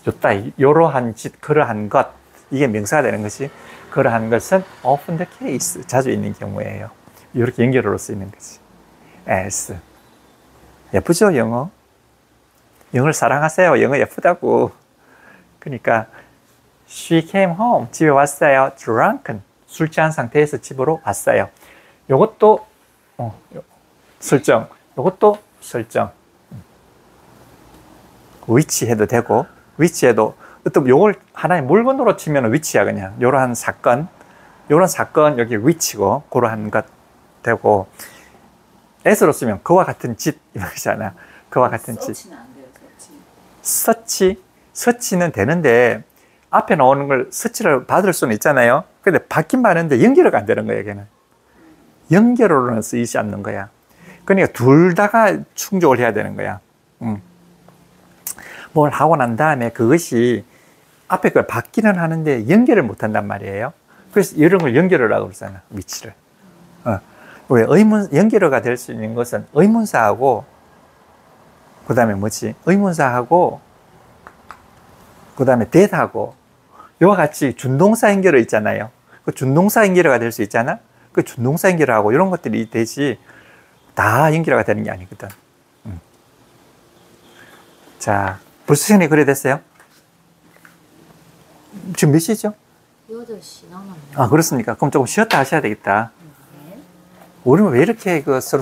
요 따위 요러한 짓 그러한 것 이게 명사가 되는 것이 그러한 것은 often the case 자주 있는 경우예요. 이렇게 연결어로 쓰이는 거지. as. 예쁘죠, 영어? 영어를 사랑하세요. 영어 예쁘다고. 그러니까 she came home. 집에 왔어요. drunken. 술 취한 상태에서 집으로 왔어요. 요것도 설정. 요것도 설정. 위치해도 되고 위치해도 어떤 요걸 하나의 물건으로 치면 위치야 그냥. 요러한 사건 여기 위치고 그러한 것 되고 as로 쓰면 그와 같은 짓 이 말이잖아. 그와 같은 짓. 서치는 안 돼요. 서치는 되는데 앞에 나오는 걸 서치를 받을 수는 있잖아요. 근데 받긴 받는데 연결어가 안 되는 거야, 걔는. 연결어로는 쓰이지 않는 거야. 그러니까 둘 다가 충족을 해야 되는 거야. 뭘 하고 난 다음에 그것이 앞에 걸 받기는 하는데 연결을 못 한단 말이에요. 그래서 이런 걸 연결어라고 그러잖아, 위치를. 왜 연결어가 될 수 있는 것은 의문사하고 그 다음에 뭐지? 의문사하고 그 다음에 that하고 이와 같이 준동사 연결어 있잖아요. 그 준동사 연결어가 될 수 있잖아. 그 준동사 연결어하고 이런 것들이 되지 다 연결어가 되는 게 아니거든. 자, 벌써 시간이 그래 됐어요? 지금 몇 시죠? 8시 넘었네. 아, 그렇습니까? 그럼 조금 쉬었다 하셔야 되겠다. 네. 우리는 왜 이렇게 서로